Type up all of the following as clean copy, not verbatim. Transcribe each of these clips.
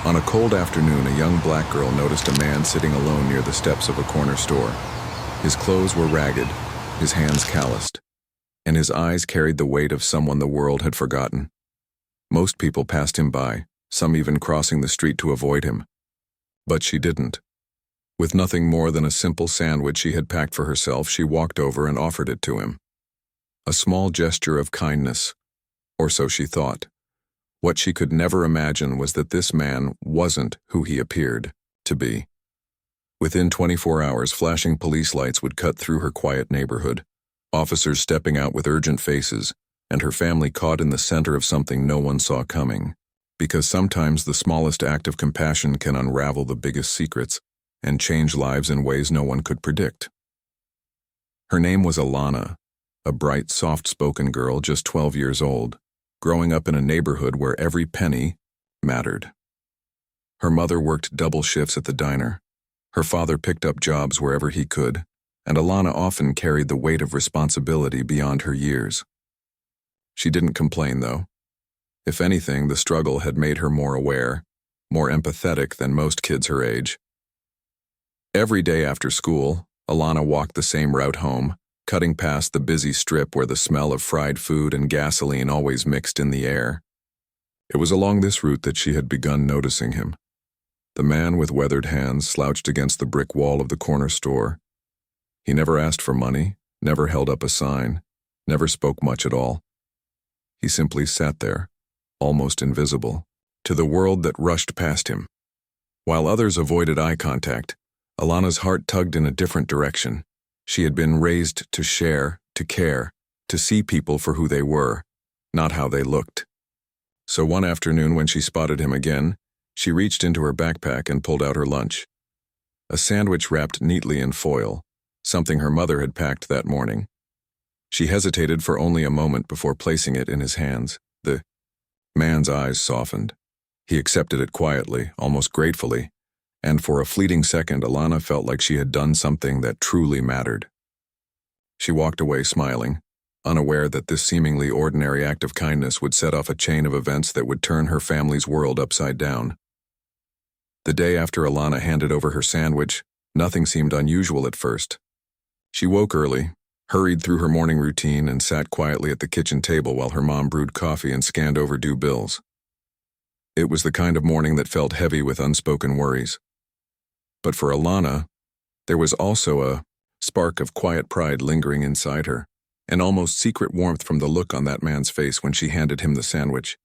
On a cold afternoon, a young black girl noticed a man sitting alone near the steps of a corner store. His clothes were ragged, his hands calloused, and his eyes carried the weight of someone the world had forgotten. Most people passed him by, some even crossing the street to avoid him. But she didn't. With nothing more than a simple sandwich she had packed for herself, she walked over and offered it to him. A small gesture of kindness, or so she thought. What she could never imagine was that this man wasn't who he appeared to be. Within 24 hours, flashing police lights would cut through her quiet neighborhood, officers stepping out with urgent faces, and her family caught in the center of something no one saw coming. Because sometimes the smallest act of compassion can unravel the biggest secrets and change lives in ways no one could predict. Her name was Alana, a bright, soft-spoken girl just 12 years old, growing up in a neighborhood where every penny mattered. Her mother worked double shifts at the diner. Her father picked up jobs wherever he could, and Alana often carried the weight of responsibility beyond her years. She didn't complain, though. If anything, the struggle had made her more aware, more empathetic than most kids her age. Every day after school, Alana walked the same route home, cutting past the busy strip where the smell of fried food and gasoline always mixed in the air. It was along this route that she had begun noticing him. The man with weathered hands slouched against the brick wall of the corner store. He never asked for money, never held up a sign, never spoke much at all. He simply sat there, almost invisible, to the world that rushed past him. While others avoided eye contact, Alana's heart tugged in a different direction. She had been raised to share, to care, to see people for who they were, not how they looked. So one afternoon when she spotted him again, she reached into her backpack and pulled out her lunch. A sandwich wrapped neatly in foil, something her mother had packed that morning. She hesitated for only a moment before placing it in his hands. The man's eyes softened. He accepted it quietly, almost gratefully, and for a fleeting second, Alana felt like she had done something that truly mattered. She walked away smiling, unaware that this seemingly ordinary act of kindness would set off a chain of events that would turn her family's world upside down. The day after Alana handed over her sandwich, nothing seemed unusual at first. She woke early, hurried through her morning routine, and sat quietly at the kitchen table while her mom brewed coffee and scanned overdue bills. It was the kind of morning that felt heavy with unspoken worries. But for Alana, there was also a spark of quiet pride lingering inside her, an almost secret warmth from the look on that man's face when she handed him the sandwich.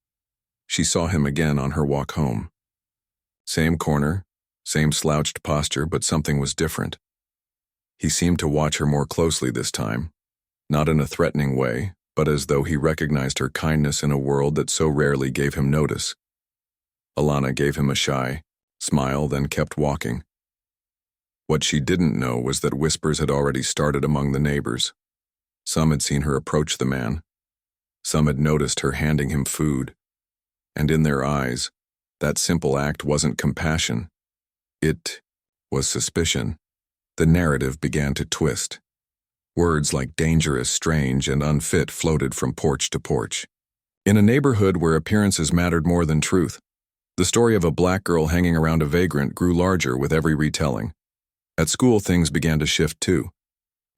She saw him again on her walk home. Same corner, same slouched posture, but something was different. He seemed to watch her more closely this time, not in a threatening way, but as though he recognized her kindness in a world that so rarely gave him notice. Alana gave him a shy smile, then kept walking. What she didn't know was that whispers had already started among the neighbors. Some had seen her approach the man. Some had noticed her handing him food. And in their eyes, that simple act wasn't compassion. It was suspicion. The narrative began to twist. Words like dangerous, strange, and unfit floated from porch to porch. In a neighborhood where appearances mattered more than truth, the story of a black girl hanging around a vagrant grew larger with every retelling. At school, things began to shift too.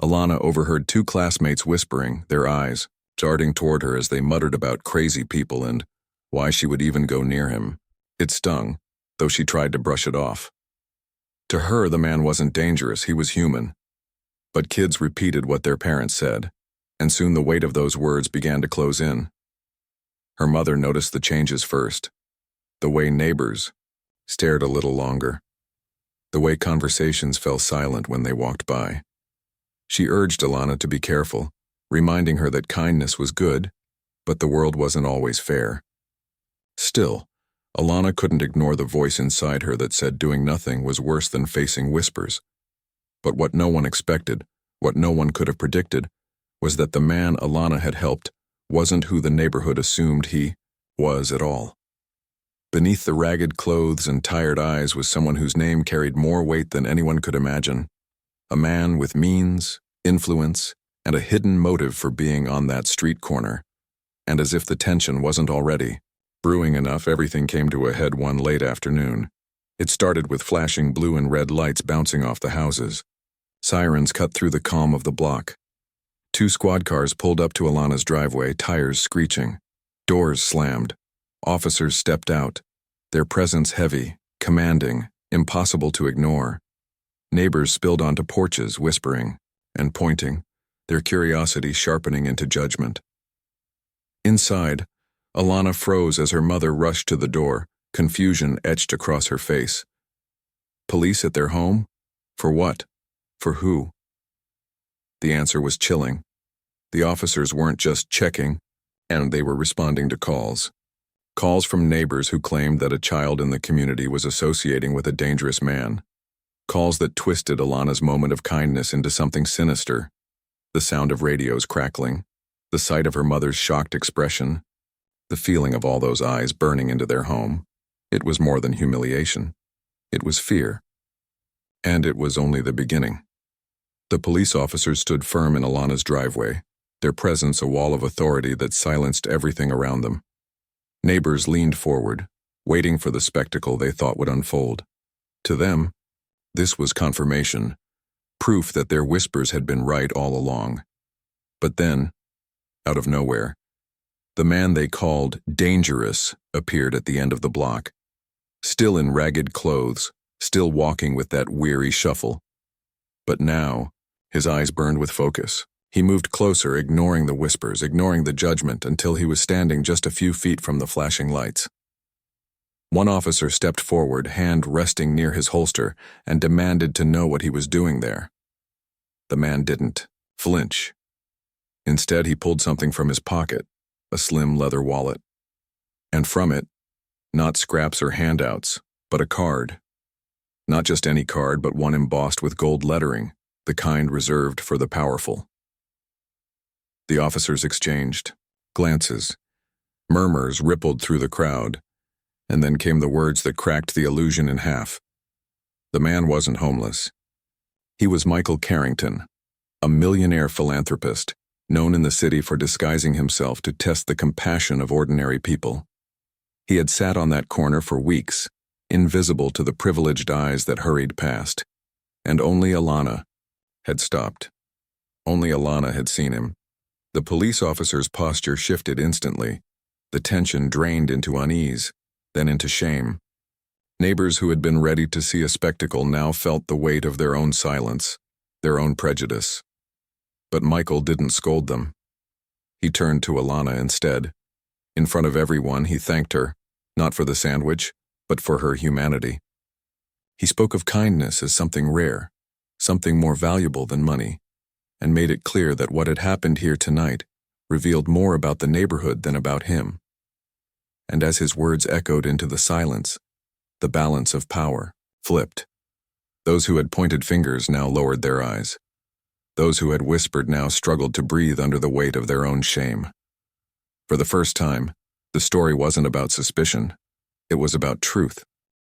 Alana overheard two classmates whispering, their eyes darting toward her as they muttered about crazy people and why she would even go near him. It stung, though she tried to brush it off. To her, the man wasn't dangerous, he was human. But kids repeated what their parents said, and soon the weight of those words began to close in. Her mother noticed the changes first. The way neighbors stared a little longer. The way conversations fell silent when they walked by. She urged Alana to be careful, reminding her that kindness was good, but the world wasn't always fair. Still, Alana couldn't ignore the voice inside her that said doing nothing was worse than facing whispers. But what no one expected, what no one could have predicted, was that the man Alana had helped wasn't who the neighborhood assumed he was at all. Beneath the ragged clothes and tired eyes was someone whose name carried more weight than anyone could imagine. A man with means, influence, and a hidden motive for being on that street corner. And as if the tension wasn't already, Brewing enough, everything came to a head one late afternoon. It started with flashing blue and red lights bouncing off the houses. Sirens cut through the calm of the block. 2 squad cars pulled up to Alana's driveway, tires screeching. Doors slammed. Officers stepped out, their presence heavy, commanding, impossible to ignore. Neighbors spilled onto porches, whispering and pointing, their curiosity sharpening into judgment. Inside, Alana froze as her mother rushed to the door, confusion etched across her face. Police at their home? For what? For who? The answer was chilling. The officers weren't just checking, and they were responding to calls. Calls from neighbors who claimed that a child in the community was associating with a dangerous man. Calls that twisted Alana's moment of kindness into something sinister. The sound of radios crackling, the sight of her mother's shocked expression, the feeling of all those eyes burning into their home. It was more than humiliation. It was fear. And it was only the beginning. The police officers stood firm in Alana's driveway, their presence a wall of authority that silenced everything around them. Neighbors leaned forward, waiting for the spectacle they thought would unfold. To them, this was confirmation, proof that their whispers had been right all along. But then, out of nowhere, the man they called dangerous appeared at the end of the block, still in ragged clothes, still walking with that weary shuffle. But now, his eyes burned with focus. He moved closer, ignoring the whispers, ignoring the judgment, until he was standing just a few feet from the flashing lights. One officer stepped forward, hand resting near his holster, and demanded to know what he was doing there. The man didn't flinch. Instead, he pulled something from his pocket, a slim leather wallet. And from it, not scraps or handouts, but a card. Not just any card, but one embossed with gold lettering, the kind reserved for the powerful. The officers exchanged glances. Murmurs rippled through the crowd, and then came the words that cracked the illusion in half. The man wasn't homeless. He was Michael Carrington, a millionaire philanthropist, known in the city for disguising himself to test the compassion of ordinary people. He had sat on that corner for weeks, invisible to the privileged eyes that hurried past, and only Alana had stopped. Only Alana had seen him. The police officer's posture shifted instantly. The tension drained into unease, then into shame. Neighbors who had been ready to see a spectacle now felt the weight of their own silence, their own prejudice. But Michael didn't scold them. He turned to Alana instead. In front of everyone, he thanked her, not for the sandwich, but for her humanity. He spoke of kindness as something rare, something more valuable than money, and made it clear that what had happened here tonight revealed more about the neighborhood than about him. And as his words echoed into the silence, the balance of power flipped. Those who had pointed fingers now lowered their eyes. Those who had whispered now struggled to breathe under the weight of their own shame. For the first time, the story wasn't about suspicion. It was about truth.